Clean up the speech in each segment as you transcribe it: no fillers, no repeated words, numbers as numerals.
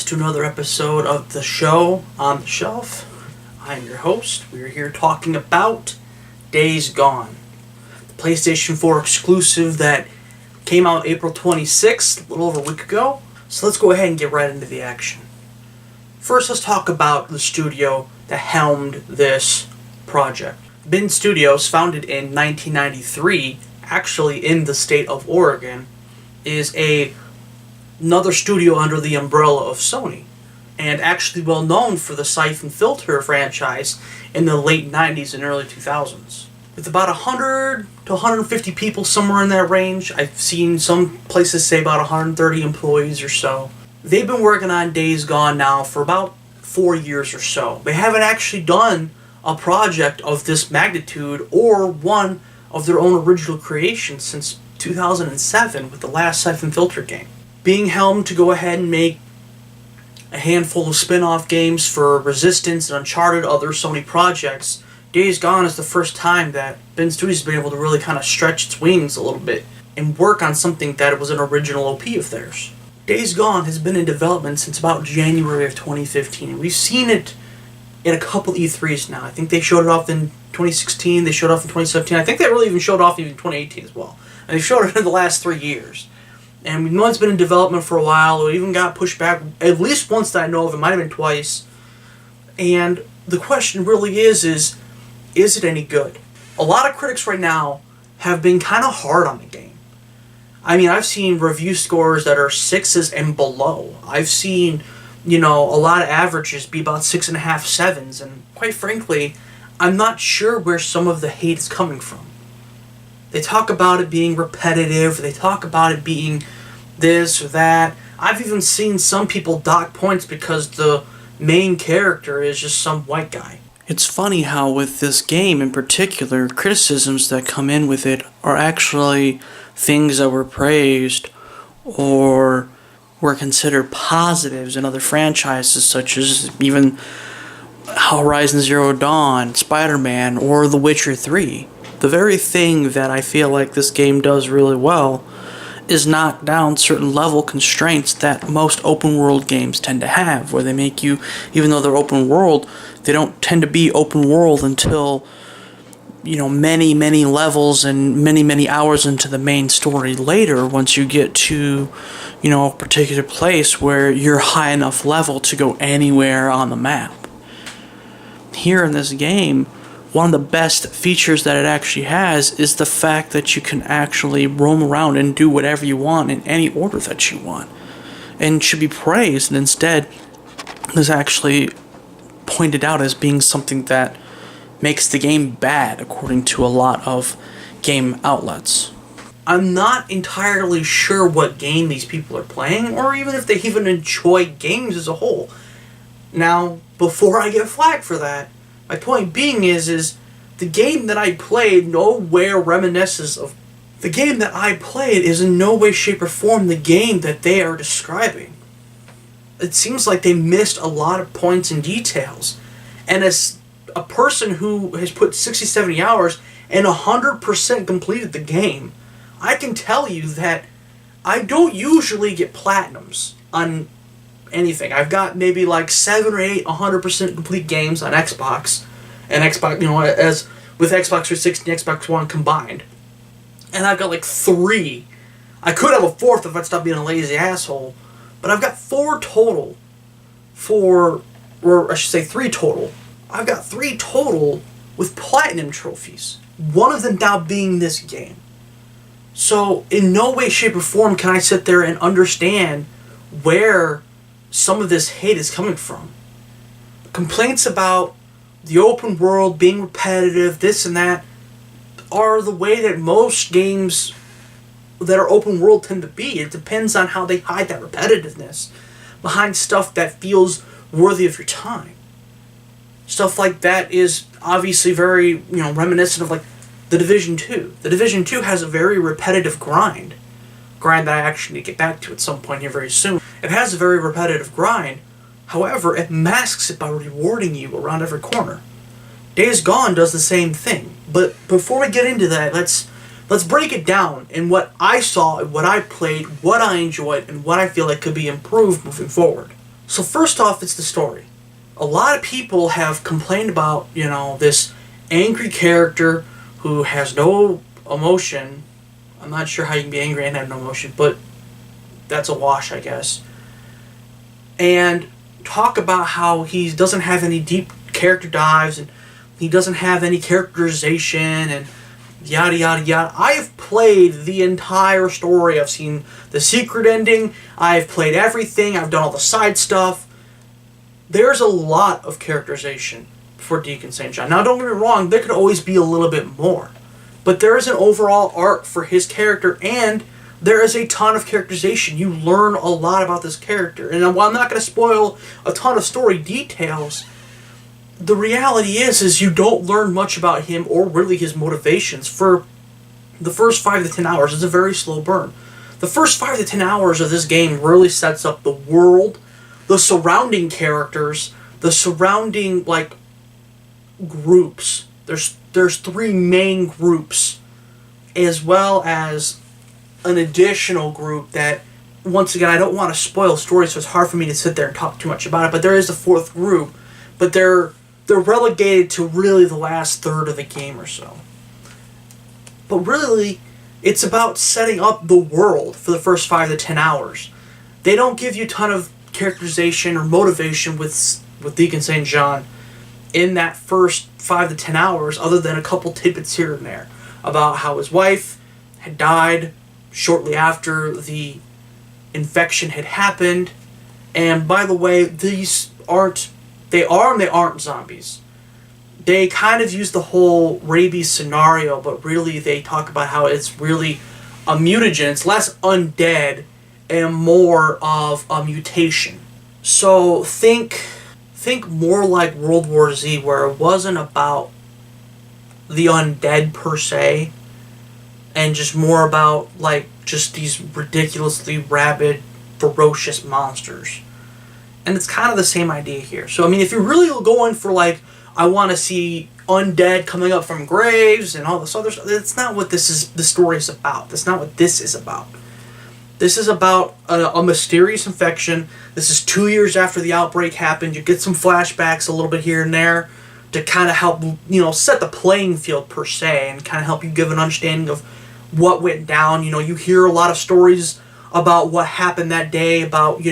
guys to another episode of the show On the Shelf. I'm your host. We're here talking about Days Gone, the PlayStation 4 exclusive that came out April 26th, a little over a week ago. So let's go ahead and get right into the action. First, let's talk about the studio that helmed this project. Bin Studios, founded in 1993, actually in the state of Oregon, is another studio under the umbrella of Sony, and actually well known for the Siphon Filter franchise in the late 90s and early 2000s. With about 100 to 150 people, somewhere in that range. I've seen some places say about 130 employees or so. They've been working on Days Gone now for about 4 years or so. They haven't actually done a project of this magnitude or one of their own original creation since 2007 with the last Siphon Filter game. Being helmed to go ahead and make a handful of spin-off games for Resistance and Uncharted, other Sony projects, Days Gone is the first time that Bin Studios has been able to really kind of stretch its wings a little bit and work on something that was an original OP of theirs. Days Gone has been in development since about January of 2015. We've seen it in a couple E3s now. I think they showed it off in 2016, they showed it off in 2017. I think they really even showed it off even in 2018 as well. And they showed it in the last 3 years. And we know it's been in development for a while. It even got pushed back at least once that I know of. It might have been twice. And the question really is it any good? A lot of critics right now have been kind of hard on the game. I mean, I've seen review scores that are 6s and below. I've seen, a lot of averages be about 6.5, 7s. And quite frankly, I'm not sure where some of the hate is coming from. They talk about it being repetitive. They talk about it being this or that. I've even seen some people dock points because the main character is just some white guy. It's funny how with this game in particular, criticisms that come in with it are actually things that were praised or were considered positives in other franchises, such as even Horizon Zero Dawn, Spider-Man, or The Witcher 3. The very thing that I feel like this game does really well is knock down certain level constraints that most open world games tend to have, where they make you, even though they're open world, they don't tend to be open world until, many levels and many hours into the main story later, once you get to, a particular place where you're high enough level to go anywhere on the map. Here in this game, one of the best features that it actually has is the fact that you can actually roam around and do whatever you want in any order that you want. And should be praised, and instead is actually pointed out as being something that makes the game bad, according to a lot of game outlets. I'm not entirely sure what game these people are playing, or even if they even enjoy games as a whole. Now, before I get flack for that, my point being is the game that I played nowhere reminisces of... The game that I played is in no way, shape, or form the game that they are describing. It seems like they missed a lot of points and details. And as a person who has put 60, 70 hours and 100% completed the game, I can tell you that I don't usually get platinums on anything. I've got maybe like 7 or 8 100% complete games on Xbox, and Xbox, as with Xbox 360 and Xbox One combined. And I've got like 3. I could have a 4th if I'd stop being a lazy asshole, but I've got 4 total or I should say 3 total. I've got 3 total with platinum trophies. One of them now being this game. So in no way, shape, or form can I sit there and understand where some of this hate is coming from. Complaints about the open world being repetitive, this and that, are the way that most games that are open world tend to be. It depends on how they hide that repetitiveness behind stuff that feels worthy of your time. Stuff like that is obviously very, reminiscent of like The Division 2. The Division 2 has a very repetitive grind that I actually need to get back to at some point here very soon. It has a very repetitive grind. However, it masks it by rewarding you around every corner. Days Gone does the same thing. But before we get into that, let's break it down in what I saw, what I played, what I enjoyed, and what I feel like could be improved moving forward. So first off, it's the story. A lot of people have complained about, this angry character who has no emotion. I'm not sure how you can be angry and have no emotion, but that's a wash, I guess. And talk about how he doesn't have any deep character dives, and he doesn't have any characterization, and yada yada yada. I have played the entire story. I've seen the secret ending. I've played everything. I've done all the side stuff. There's a lot of characterization for Deacon St. John. Now, don't get me wrong, there could always be a little bit more. But there is an overall arc for his character, and there is a ton of characterization. You learn a lot about this character. And while I'm not going to spoil a ton of story details, the reality is you don't learn much about him or really his motivations for the first 5 to 10 hours. It's a very slow burn. The first 5 to 10 hours of this game really sets up the world, the surrounding characters, the surrounding, groups. There's 3 main groups, as well as an additional group that, once again, I don't want to spoil stories, so it's hard for me to sit there and talk too much about it, but there is a 4th group, but they're relegated to really the last third of the game or so. But really, it's about setting up the world for the first 5 to 10 hours. They don't give you a ton of characterization or motivation with Deacon St. John in that first 5 to 10 hours, other than a couple tidbits here and there about how his wife had died shortly after the infection had happened. And by the way, these aren't zombies. They kind of use the whole rabies scenario, but really they talk about how it's really a mutagen. It's less undead and more of a mutation. So think more like World War Z, where it wasn't about the undead per se, and just more about just these ridiculously rabid, ferocious monsters. And it's kind of the same idea here. So, I mean, if you're really going for, I want to see undead coming up from graves and all this other stuff, that's not what the story is about. That's not what this is about. This is about a mysterious infection. This is 2 years after the outbreak happened. You get some flashbacks a little bit here and there to kind of help, set the playing field per se, and kind of help you give an understanding of what went down. You hear a lot of stories about what happened that day, about,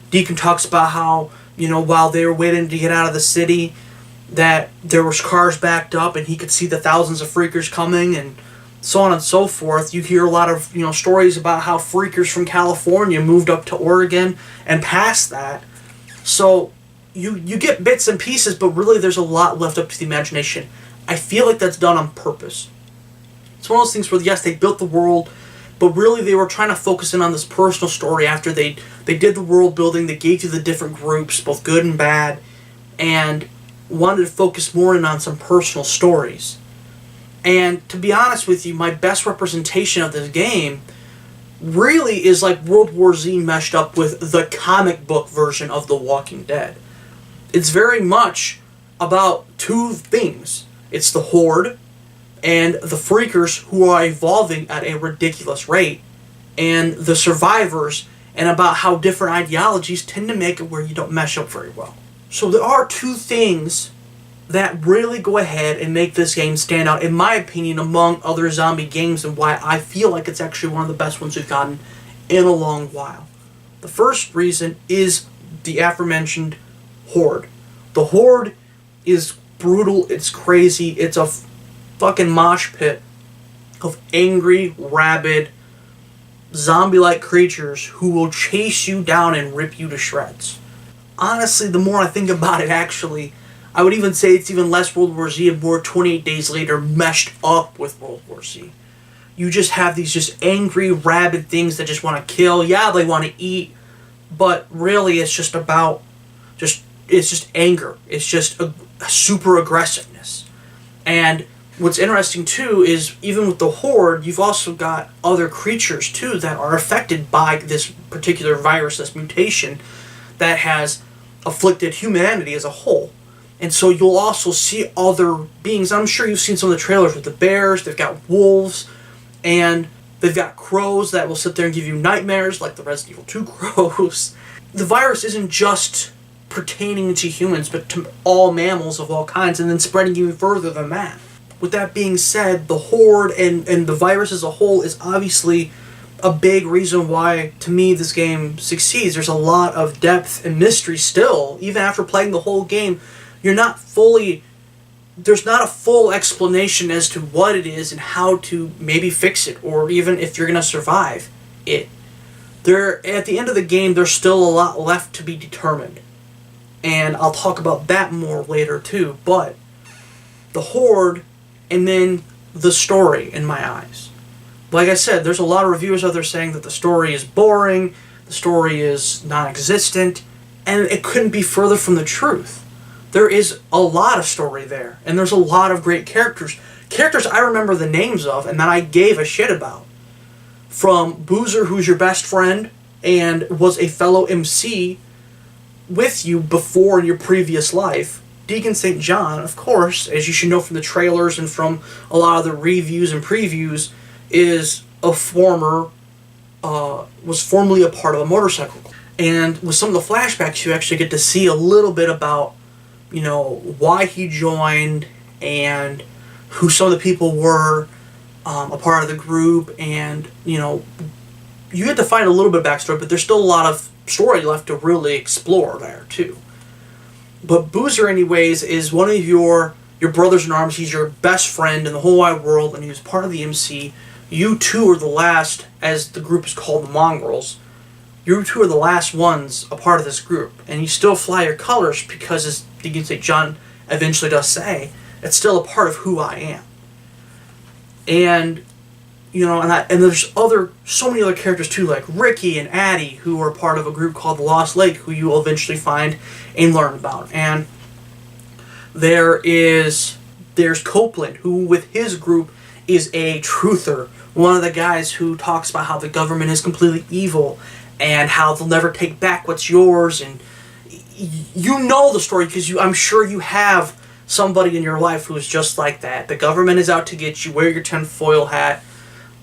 Deacon talks about how, while they were waiting to get out of the city, that there was cars backed up and he could see the thousands of freakers coming, and so on and so forth. You hear a lot of, stories about how freakers from California moved up to Oregon and past that. So you get bits and pieces, but really there's a lot left up to the imagination. I feel like that's done on purpose. It's one of those things where, yes, they built the world, but really they were trying to focus in on this personal story after they did the world building. They gave you the different groups, both good and bad, and wanted to focus more in on some personal stories. And to be honest with you, my best representation of this game really is like World War Z meshed up with the comic book version of The Walking Dead. It's very much about 2 things. It's the Horde and the Freakers, who are evolving at a ridiculous rate, and the survivors, and about how different ideologies tend to make it where you don't mesh up very well. So there are 2 things that really go ahead and make this game stand out, in my opinion, among other zombie games, and why I feel like it's actually one of the best ones we've gotten in a long while. The first reason is the aforementioned Horde. The Horde is brutal, it's crazy, it's a fucking mosh pit of angry, rabid, zombie-like creatures who will chase you down and rip you to shreds. Honestly, the more I think about it, actually, I would even say it's even less World War Z and more 28 Days Later meshed up with World War Z. You just have these just angry, rabid things that just want to kill. Yeah, they want to eat, but really it's just about, it's just anger. It's just a super aggressiveness. And what's interesting too is, even with the Horde, you've also got other creatures too that are affected by this particular virus, this mutation that has afflicted humanity as a whole. And so you'll also see other beings. I'm sure you've seen some of the trailers with the bears. They've got wolves, and they've got crows that will sit there and give you nightmares, like the Resident Evil 2 crows. the virus isn't just pertaining to humans, but to all mammals of all kinds, and then spreading even further than that. With that being said, the Horde and the virus as a whole is obviously a big reason why, to me, this game succeeds. There's a lot of depth and mystery still. Even after playing the whole game, there's not a full explanation as to what it is and how to maybe fix it, or even if you're going to survive it. At the end of the game, there's still a lot left to be determined. And I'll talk about that more later too. But the Horde, and then the story, in my eyes. Like I said, there's a lot of reviewers out there saying that the story is boring, the story is non-existent, and it couldn't be further from the truth. There is a lot of story there, and there's a lot of great characters. Characters I remember the names of and that I gave a shit about. From Boozer, who's your best friend and was a fellow MC with you before in your previous life. Deacon St. John, of course, as you should know from the trailers and from a lot of the reviews and previews, was formerly a part of a motorcycle club. And with some of the flashbacks, you actually get to see a little bit about, why he joined and who some of the people were a part of the group, and, you get to find a little bit of backstory, but there's still a lot of story left to really explore there, too. But Boozer, anyways, is one of your brothers in arms. He's your best friend in the whole wide world, and he was part of the MC. You two are the last, as the group is called, the Mongrels. You two are the last ones a part of this group, and you still fly your colors because, as Deacon St. John eventually does say, it's still a part of who I am. And, and there's so many other characters too, like Ricky and Addie, who are part of a group called the Lost Lake, who you will eventually find and learn about. And there's Copeland, who with his group is a truther, one of the guys who talks about how the government is completely evil and how they'll never take back what's yours. And you know the story because I'm sure you have somebody in your life who is just like that. The government is out to get you. Wear your tinfoil hat.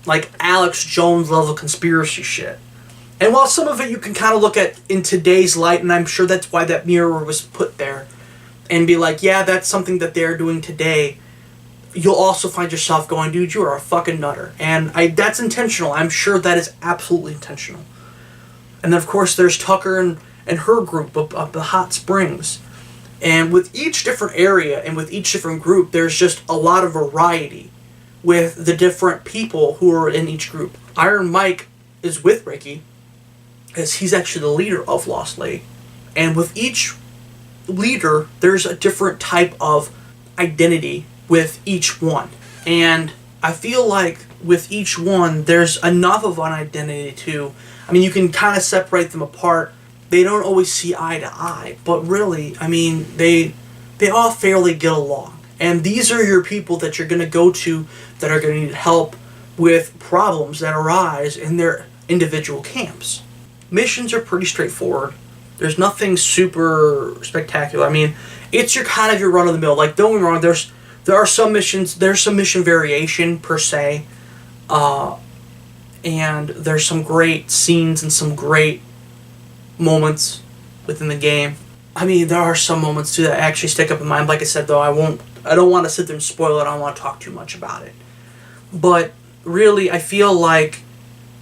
Like Alex Jones level conspiracy shit. And while some of it you can kind of look at in today's light, and I'm sure that's why that mirror was put there, and be like, yeah, that's something that they're doing today, you'll also find yourself going, dude, you are a fucking nutter. And that's intentional. I'm sure that is absolutely intentional. And then, of course, there's Tucker and her group of the Hot Springs. And with each different area and with each different group, there's just a lot of variety with the different people who are in each group. Iron Mike is with Ricky, as he's actually the leader of Lost Lake. And with each leader, there's a different type of identity with each one. And I feel like with each one, there's enough of an identity to, you can kind of separate them apart. They don't always see eye to eye, but really, they all fairly get along. And these are your people that you're going to go to that are going to need help with problems that arise in their individual camps. Missions are pretty straightforward. There's nothing super spectacular. It's your kind of your run-of-the-mill. Like, don't get me wrong, there are some missions, there's some mission variation per se, and there's some great scenes and some great moments within the game. There are some moments too that actually stick up in mind. Like I said, though, I don't want to sit there and spoil it. I don't want to talk too much about it. But really, I feel like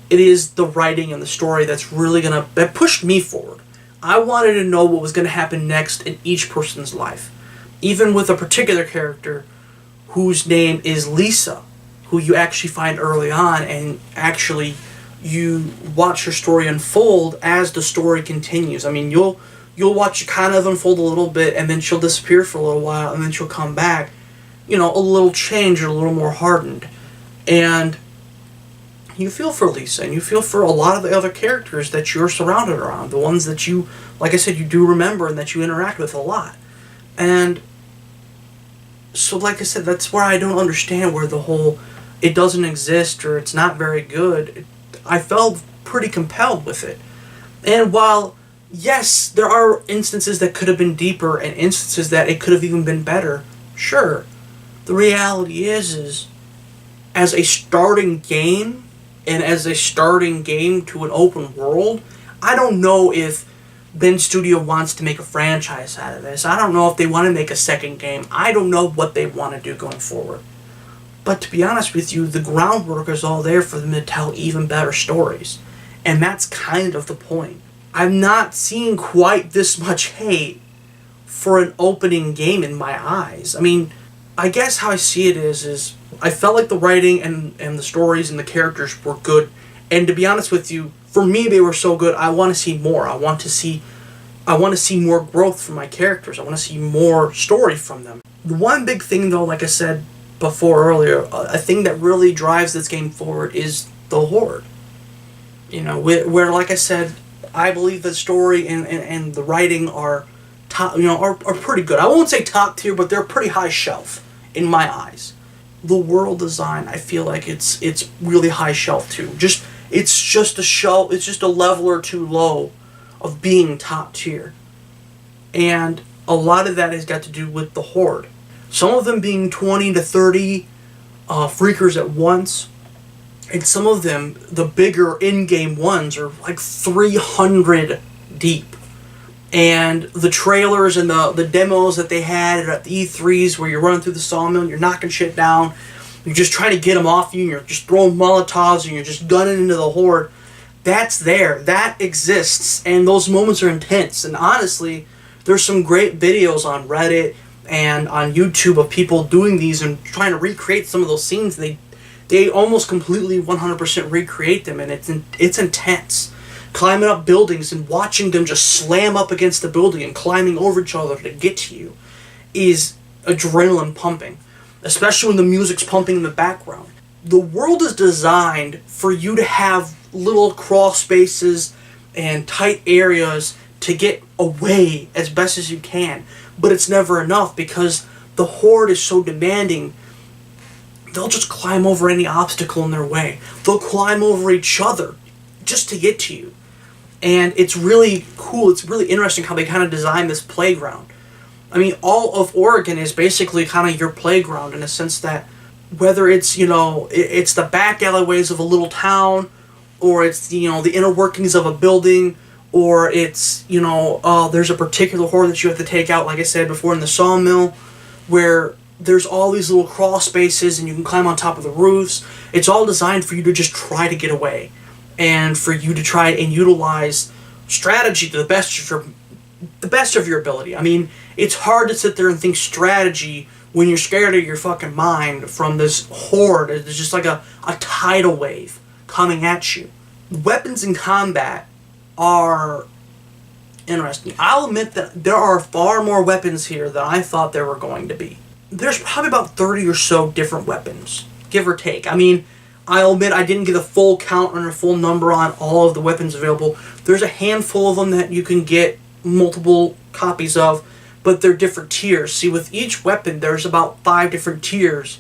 it is the writing and the story that pushed me forward. I wanted to know what was going to happen next in each person's life. Even with a particular character whose name is Lisa, who you actually find early on, and actually you watch her story unfold as the story continues. You'll watch it kind of unfold a little bit, and then she'll disappear for a little while, and then she'll come back, a little changed, a little more hardened. And you feel for Lisa, and you feel for a lot of the other characters that you're surrounded around, the ones that you, like I said, you do remember and that you interact with a lot. And so, like I said, that's where I don't understand where the whole, it doesn't exist or it's not very good. I felt pretty compelled with it. And while, yes, there are instances that could have been deeper and instances that it could have even been better, sure. The reality is as a starting game, and as a starting game to an open world, I don't know if Ben Studio wants to make a franchise out of this. I don't know if they want to make a second game. I don't know what they want to do going forward. But to be honest with you, the groundwork is all there for them to tell even better stories. And that's kind of the point. I'm not seeing quite this much hate for an opening game in my eyes. I mean, I guess how I see it is I felt like the writing and the stories and the characters were good. And to be honest with you, for me they were so good, I want to see more. I want to see more growth from my characters. I want to see more story from them. The one big thing though, like I said before earlier, a thing that really drives this game forward is the Horde. You know, where like I said, I believe the story and the writing are top, are pretty good. I won't say top tier, but they're pretty high shelf in my eyes. The world design, I feel like it's really high shelf too. It's just a level or two low of being top tier. And a lot of that has got to do with the Horde. Some of them being 20 to 30 freakers at once. And some of them, the bigger in-game ones, are like 300 deep. And the trailers and the demos that they had at the E3s where you're running through the sawmill and you're knocking shit down, you're just trying to get them off you and you're just throwing Molotovs and you're just gunning into the Horde, that's there. That exists. And those moments are intense. And honestly, there's some great videos on Reddit and on YouTube of people doing these and trying to recreate some of those scenes. And they almost completely 100% recreate them, and it's intense. Climbing up buildings and watching them just slam up against the building and climbing over each other to get to you is adrenaline pumping, especially when the music's pumping in the background. The world is designed for you to have little crawl spaces and tight areas to get away as best as you can, but it's never enough because the Horde is so demanding. They'll just climb over any obstacle in their way. They'll climb over each other just to get to you. And it's really cool. It's really interesting how they kind of design this playground. I mean, all of Oregon is basically kind of your playground in a sense that whether it's, it's the back alleyways of a little town, or it's, the inner workings of a building, or it's, there's a particular Horde that you have to take out, like I said before, in the sawmill, where there's all these little crawl spaces and you can climb on top of the roofs. It's all designed for you to just try to get away and for you to try and utilize strategy to the best of your ability. I mean, it's hard to sit there and think strategy when you're scared of your fucking mind from this Horde. It's just like a tidal wave coming at you. Weapons in combat are interesting. I'll admit that there are far more weapons here than I thought there were going to be. There's probably about 30 or so different weapons, give or take. I mean, I'll admit I didn't get a full count or a full number on all of the weapons available. There's a handful of them that you can get multiple copies of, but they're different tiers. See, with each weapon, there's about 5 different tiers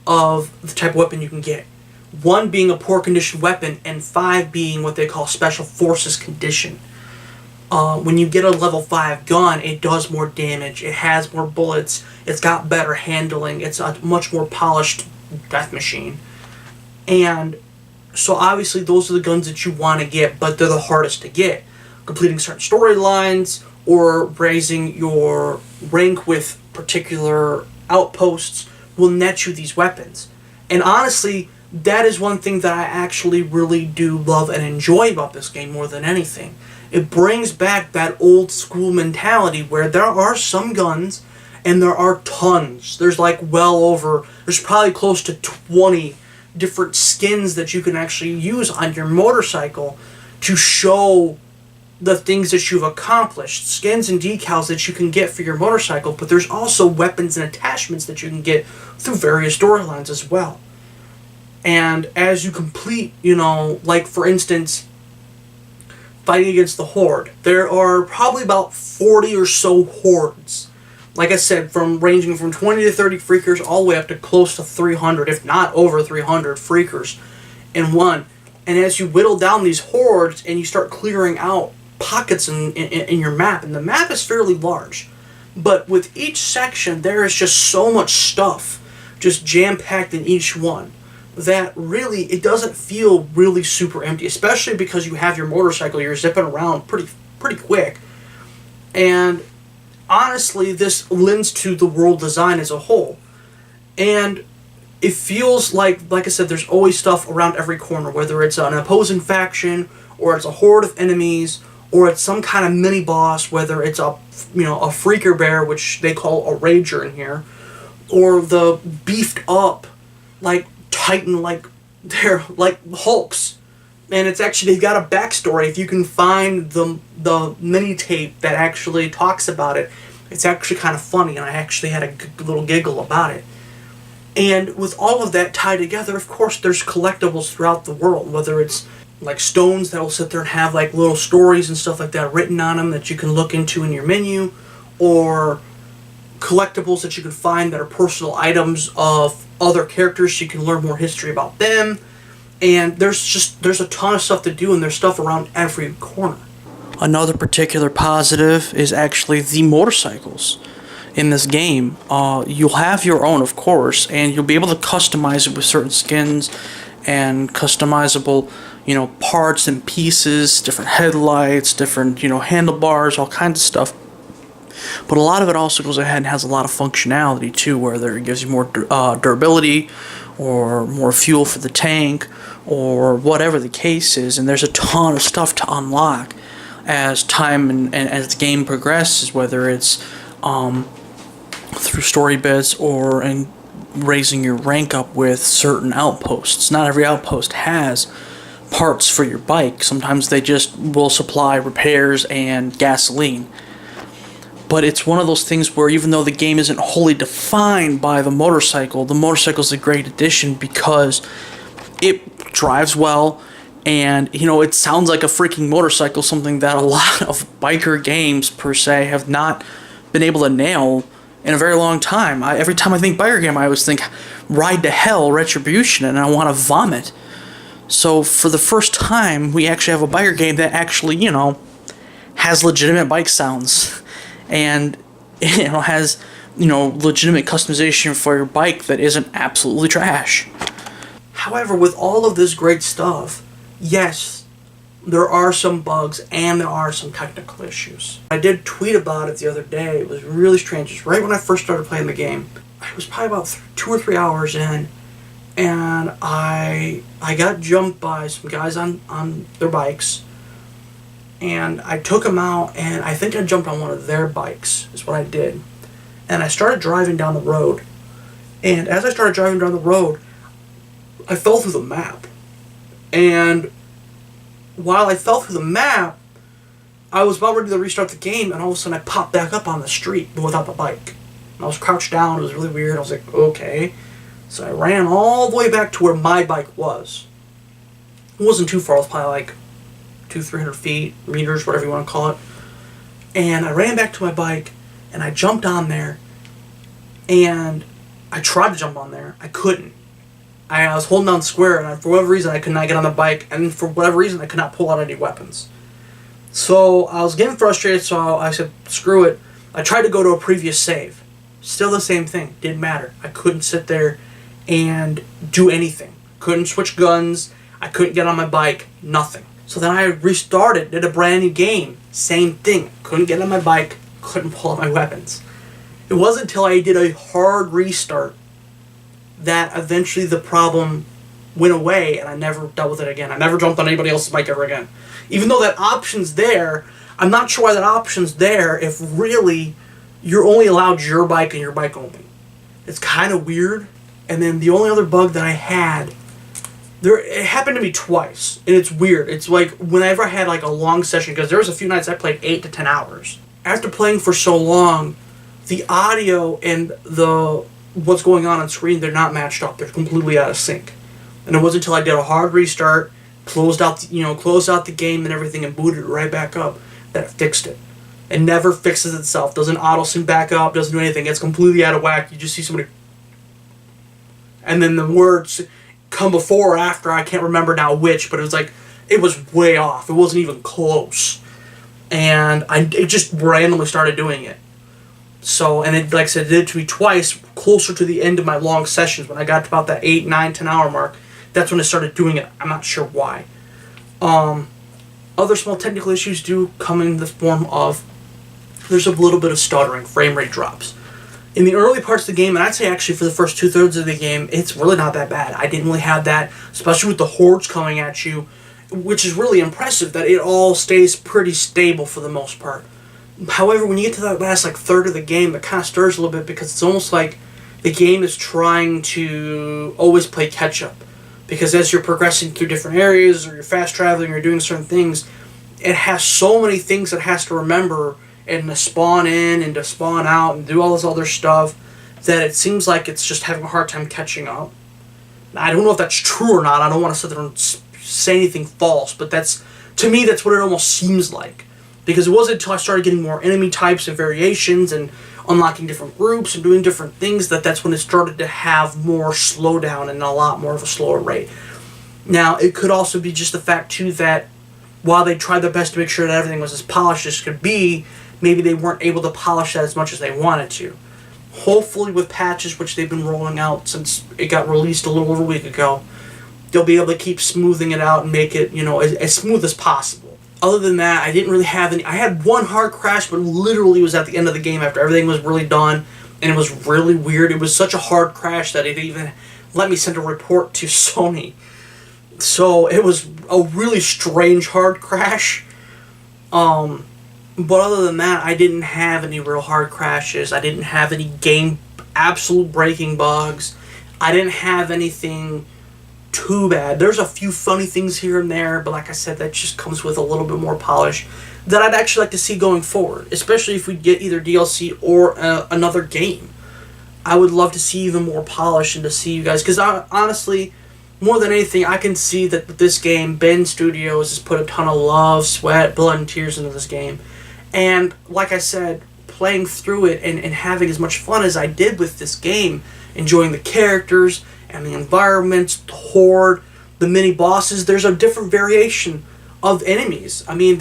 of the type of weapon you can get. 1 being a poor condition weapon, and 5 being what they call special forces condition. When you get a level 5 gun, it does more damage, it has more bullets, it's got better handling, it's a much more polished death machine. And so obviously those are the guns that you want to get, but they're the hardest to get. Completing certain storylines or raising your rank with particular outposts will net you these weapons. And honestly, that is one thing that I actually really do love and enjoy about this game more than anything. It brings back that old school mentality where there are some guns and there are tons. There's there's probably close to 20 different skins that you can actually use on your motorcycle to show the things that you've accomplished. Skins and decals that you can get for your motorcycle, but there's also weapons and attachments that you can get through various storylines as well. And as you complete, like for instance, fighting against the Horde, there are probably about 40 or so hordes. Like I said, ranging from 20 to 30 freakers all the way up to close to 300, if not over 300 freakers in one. And as you whittle down these hordes and you start clearing out pockets in your map, and the map is fairly large, but with each section there is just so much stuff just jam-packed in each one that really it doesn't feel really super empty, especially because you have your motorcycle, you're zipping around pretty quick, And honestly, this lends to the world design as a whole. And it feels like I said, there's always stuff around every corner, whether it's an opposing faction, or it's a horde of enemies, or it's some kind of mini boss, whether it's a freaker bear, which they call a rager in here, or the beefed up like Titan, like they're like Hulks. And it's actually, they've got a backstory. If you can find the mini tape that actually talks about it, it's actually kind of funny, and I actually had a little giggle about it. And with all of that tied together, of course, there's collectibles throughout the world, whether it's like stones that will sit there and have like little stories and stuff like that written on them that you can look into in your menu, or collectibles that you can find that are personal items of other characters so you can learn more history about them. And there's a ton of stuff to do, and there's stuff around every corner. Another particular positive is actually the motorcycles in this game. You'll have your own, of course, and you'll be able to customize it with certain skins and customizable, parts and pieces, different headlights, different, handlebars, all kinds of stuff. But a lot of it also goes ahead and has a lot of functionality too, whether it gives you more durability, or more fuel for the tank, or whatever the case is. And there's a ton of stuff to unlock as time and as the game progresses, whether it's through story bits or in raising your rank up with certain outposts. Not every outpost has parts for your bike. Sometimes they just will supply repairs and gasoline. But it's one of those things where even though the game isn't wholly defined by the motorcycle is a great addition because it drives well, and it sounds like a freaking motorcycle, something that a lot of biker games per se have not been able to nail in a very long time. Every time I think biker game, I always think Ride to Hell, Retribution, and I want to vomit. So for the first time, we actually have a biker game that actually, has legitimate bike sounds, and has legitimate customization for your bike that isn't absolutely trash. However, with all of this great stuff, yes, there are some bugs and there are some technical issues. I did tweet about it the other day. It was really strange. Just right when I first started playing the game, I was probably about 2 or 3 hours in, and I got jumped by some guys on their bikes, and I took them out, and I think I jumped on one of their bikes, is what I did. And I started driving down the road, and as I started driving down the road, I fell through the map. And while I fell through the map, I was about ready to restart the game, and all of a sudden I popped back up on the street, but without the bike. And I was crouched down. It was really weird. I was like, okay. So I ran all the way back to where my bike was. It wasn't too far. It was probably like 200-300 feet, meters, whatever you want to call it. And I ran back to my bike, and I jumped on there, and I tried to jump on there. I couldn't. I was holding down square, and for whatever reason, I could not get on the bike, and for whatever reason, I could not pull out any weapons. So I was getting frustrated, so I said, screw it. I tried to go to a previous save. Still the same thing. Didn't matter. I couldn't sit there and do anything. Couldn't switch guns. I couldn't get on my bike. Nothing. So then I restarted, did a brand new game. Same thing. Couldn't get on my bike. Couldn't pull out my weapons. It wasn't until I did a hard restart that eventually the problem went away, and I never dealt with it again. I never jumped on anybody else's bike ever again. Even though that option's there, I'm not sure why that option's there if really you're only allowed your bike and your bike only. It's kind of weird. And then the only other bug that I had, it happened to me twice, and it's weird. It's like whenever I had like a long session, because there was a few nights I played 8 to 10 hours. After playing for so long, the audio and what's going on screen, they're not matched up. They're completely out of sync. And it wasn't until I did a hard restart, closed out the game and everything, and booted it right back up, that it fixed it. It never fixes itself. Doesn't auto sync back up. Doesn't do anything. It's completely out of whack. You just see somebody, and then the words come before or after. I can't remember now which, but it was like it was way off. It wasn't even close, and it just randomly started doing it. So, and it, like I said, it did it to me twice, closer to the end of my long sessions. When I got to about that 8, 9, 10 hour mark, that's when it started doing it. I'm not sure why. Other small technical issues do come in the form of there's a little bit of stuttering, frame rate drops. In the early parts of the game, and I'd say actually for the first 2/3 of the game, it's really not that bad. I didn't really have that, especially with the hordes coming at you, which is really impressive that it all stays pretty stable for the most part. However, when you get to that last third of the game, it kind of stirs a little bit because it's almost like the game is trying to always play catch up. Because as you're progressing through different areas, or you're fast traveling, or doing certain things, it has so many things it has to remember and to spawn in and to spawn out and do all this other stuff that it seems like it's just having a hard time catching up. I don't know if that's true or not. I don't want to sit there and say anything false, but to me that's what it almost seems like. Because it wasn't until I started getting more enemy types and variations and unlocking different groups and doing different things that's when it started to have more slowdown and a lot more of a slower rate. Now, it could also be just the fact too that while they tried their best to make sure that everything was as polished as could be, maybe they weren't able to polish that as much as they wanted to. Hopefully with patches, which they've been rolling out since it got released a little over a week ago, they'll be able to keep smoothing it out and make it, as smooth as possible. Other than that, I didn't really have any. I had one hard crash, but literally it was at the end of the game after everything was really done, and it was really weird. It was such a hard crash that it even let me send a report to Sony. So it was a really strange hard crash. But other than that, I didn't have any real hard crashes. I didn't have any game absolute breaking bugs. I didn't have anything too bad. There's a few funny things here and there, but like I said, that just comes with a little bit more polish that I'd actually like to see going forward, especially if we get either DLC or another game. I would love to see even more polish and to see you guys, because honestly, more than anything, I can see that with this game, Ben Studios has put a ton of love, sweat, blood, and tears into this game. And like I said, playing through it and having as much fun as I did with this game, enjoying the characters and the environments, the horde, the mini bosses, there's a different variation of enemies. I mean,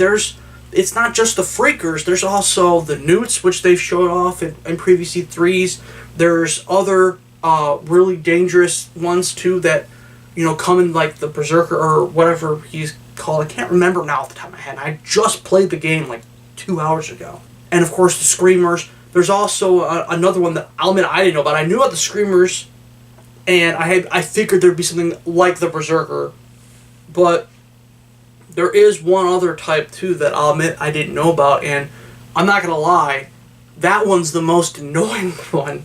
it's not just the freakers, there's also the newts, which they've showed off in previous E3s. There's other really dangerous ones too that, come in like the Berserker or whatever he's called. I can't remember now off the top of my head. I just played the game 2 hours ago. And of course the Screamers. There's also another one that I'll admit I didn't know about. I knew about the Screamers, and I figured there'd be something like the Berserker, but there is one other type too that I'll admit I didn't know about, and I'm not gonna lie, that one's the most annoying one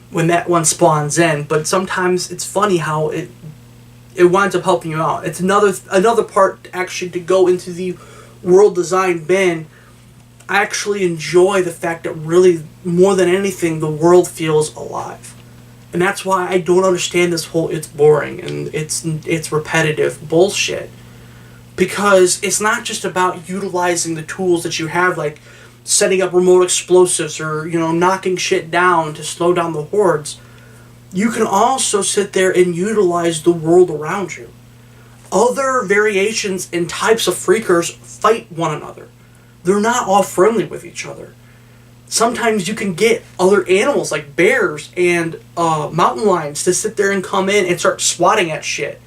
when that one spawns in. But sometimes it's funny how it winds up helping you out. It's another part actually to go into the world design bin. I actually enjoy the fact that really, more than anything, the world feels alive. And that's why I don't understand this whole it's boring and it's repetitive bullshit. Because it's not just about utilizing the tools that you have, like setting up remote explosives or, knocking shit down to slow down the hordes. You can also sit there and utilize the world around you. Other variations and types of freakers fight one another. They're not all friendly with each other. Sometimes you can get other animals like bears and mountain lions to sit there and come in and start swatting at shit.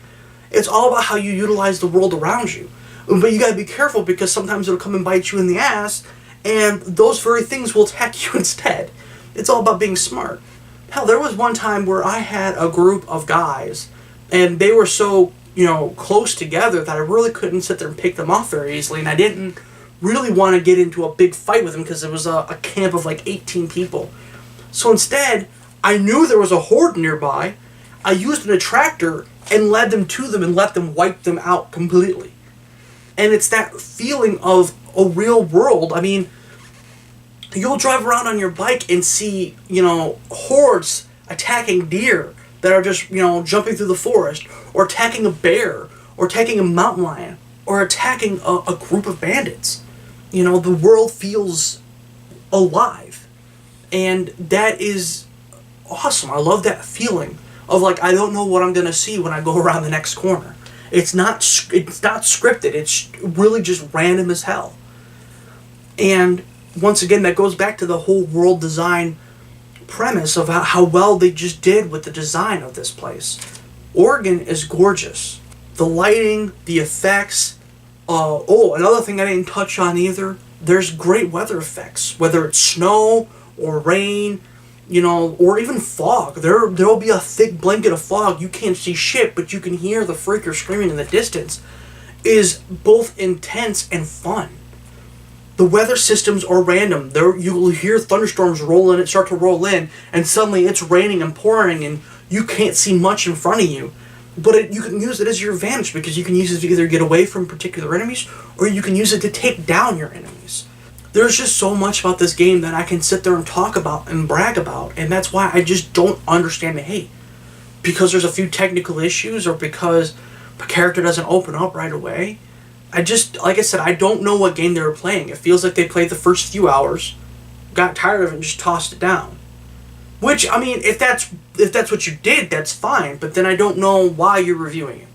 It's all about how you utilize the world around you. But you gotta be careful because sometimes it'll come and bite you in the ass, and those very things will attack you instead. It's all about being smart. Hell, there was one time where I had a group of guys, and they were so, close together that I really couldn't sit there and pick them off very easily, and I didn't really want to get into a big fight with them because it was a camp of 18 people. So instead, I knew there was a horde nearby. I used an attractor and led them to them and let them wipe them out completely. And it's that feeling of a real world. I mean, you'll drive around on your bike and see, hordes attacking deer that are just, jumping through the forest, or attacking a bear, or attacking a mountain lion, or attacking a group of bandits. The world feels alive. And that is awesome. I love that feeling of I don't know what I'm going to see when I go around the next corner. It's not scripted. It's really just random as hell. And once again, that goes back to the whole world design premise of how well they just did with the design of this place. Oregon is gorgeous. The lighting, the effects. Another thing I didn't touch on either there's great weather effects, whether it's snow or rain, or even fog. There'll be a thick blanket of fog. You can't see shit, but you can hear the freaker screaming in the distance. Is both intense and fun. The weather systems are random. You'll hear thunderstorms start to roll in, and suddenly it's raining and pouring, and you can't see much in front of you. But you can use it as your advantage, because you can use it to either get away from particular enemies, or you can use it to take down your enemies. There's just so much about this game that I can sit there and talk about and brag about, and that's why I just don't understand the hate. Because there's a few technical issues, or because a character doesn't open up right away. Like I said, I don't know what game they were playing. It feels like they played the first few hours, got tired of it, and just tossed it down. Which, I mean, if that's what you did, that's fine, but then I don't know why you're reviewing it.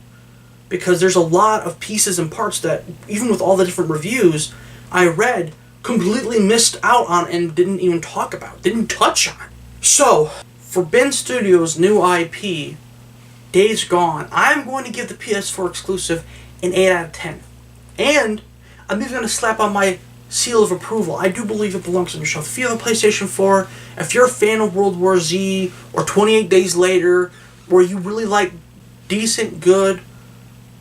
Because there's a lot of pieces and parts that, even with all the different reviews I read, completely missed out on and didn't even talk about, didn't touch on. So, for Ben Studios' new IP, Days Gone, I'm going to give the PS4 exclusive an 8 out of 10. And I'm even going to slap on my seal of approval. I do believe it belongs on your shelf. If you have a PlayStation 4, if you're a fan of World War Z, or 28 Days Later, or you really like decent, good,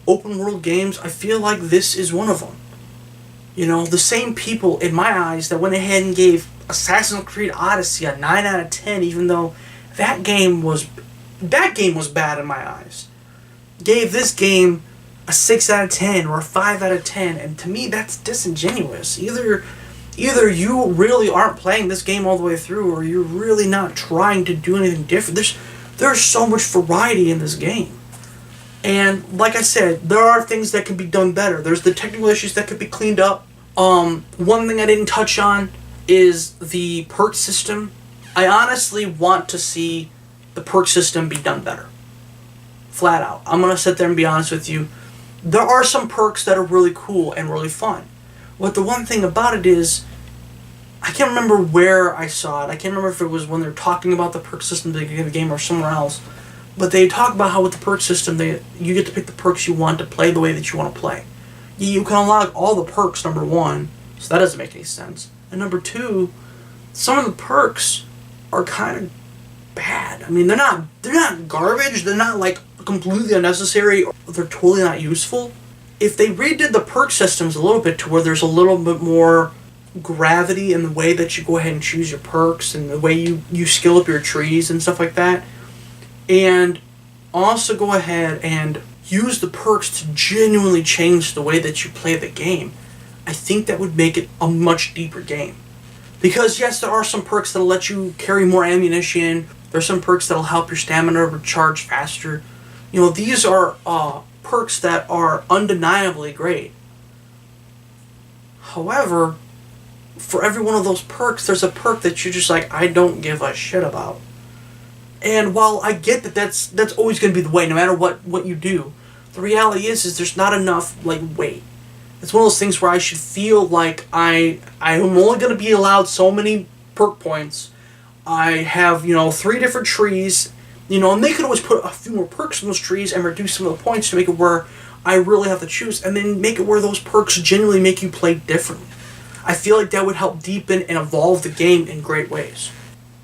open world games, I feel like this is one of them. The same people, in my eyes, that went ahead and gave Assassin's Creed Odyssey a 9 out of 10, even though that game was bad in my eyes, gave this game a 6 out of 10 or a 5 out of 10, and to me that's disingenuous. Either you really aren't playing this game all the way through, or you're really not trying to do anything different. There's so much variety in this game. And like I said, there are things that can be done better. There's the technical issues that could be cleaned up. One thing I didn't touch on is the perk system. I honestly want to see the perk system be done better. Flat out. I'm going to sit there and be honest with you. There are some perks that are really cool and really fun. But the one thing about it is, I can't remember where I saw it. I can't remember if it was when they're talking about the perk system at the beginning of the game or somewhere else. But they talk about how with the perk system, you get to pick the perks you want to play the way that you want to play. You can unlock all the perks, number one, so that doesn't make any sense. And number two, some of the perks are kind of bad. I mean, they're not garbage. They're not like completely unnecessary. Or they're totally not useful. If they redid the perk systems a little bit to where there's a little bit more gravity in the way that you go ahead and choose your perks and the way you skill up your trees and stuff like that, and also go ahead and use the perks to genuinely change the way that you play the game, I think that would make it a much deeper game. Because yes, there are some perks that'll let you carry more ammunition. There's some perks that'll help your stamina recharge faster. These are perks that are undeniably great. However, for every one of those perks, there's a perk that you're just like, I don't give a shit about. And while I get that that's always going to be the way, no matter what you do, the reality is there's not enough weight. It's one of those things where I should feel like I'm only going to be allowed so many perk points. I have 3 different trees, and they could always put a few more perks in those trees and reduce some of the points to make it where I really have to choose, and then make it where those perks genuinely make you play differently. I feel like that would help deepen and evolve the game in great ways.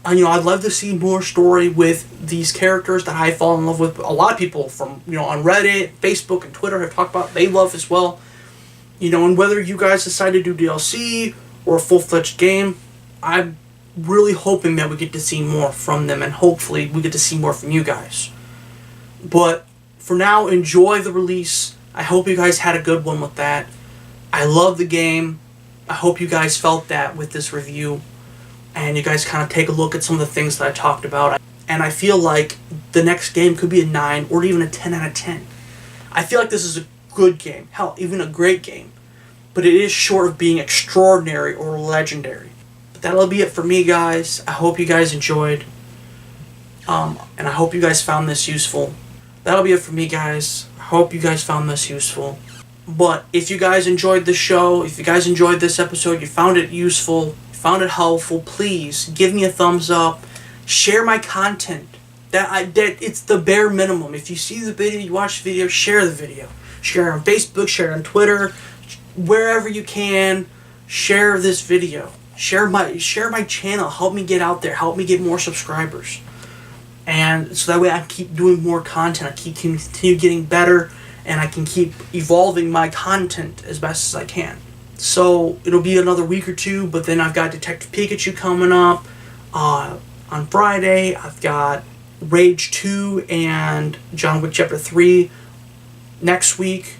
And, I'd love to see more story with these characters that I fall in love with. A lot of people from, on Reddit, Facebook, and Twitter have talked about they love as well. And whether you guys decide to do DLC or a full-fledged game, I'm really hoping that we get to see more from them, and hopefully we get to see more from you guys. But for now, enjoy the release. I hope you guys had a good one with that. I love the game. I hope you guys felt that with this review, and you guys kind of take a look at some of the things that I talked about. And I feel like the next game could be a 9 or even a 10 out of 10. I feel like this is a good game. Hell, even a great game. But it is short of being extraordinary or legendary. But that'll be it for me, guys. I hope you guys enjoyed. And I hope you guys found this useful. That'll be it for me, guys. I hope you guys found this useful. But if you guys enjoyed the show, if you guys enjoyed this episode, you found it useful, found it helpful, please give me a thumbs up. Share my content. That it's the bare minimum. If you see the video, you watch the video, share the video. Share it on Facebook, share it on Twitter, wherever you can. share this video. Share my channel. Help me get out there. Help me get more subscribers. And so that way I can keep doing more content. I continue getting better, and I can keep evolving my content as best as I can. So it'll be another week or two, but then I've got Detective Pikachu coming up on Friday. I've got Rage 2 and John Wick Chapter 3 next week.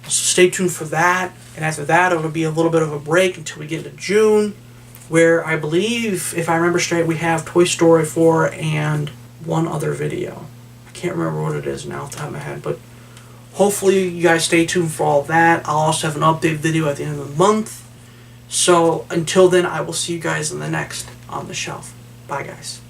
So stay tuned for that. And after that, it'll be a little bit of a break until we get into June, where I believe, if I remember straight, we have Toy Story 4 and one other video. I can't remember what it is now off the top of my head, but hopefully you guys stay tuned for all that. I'll also have an update video at the end of the month. So until then, I will see you guys in the next On The Shelf. Bye, guys.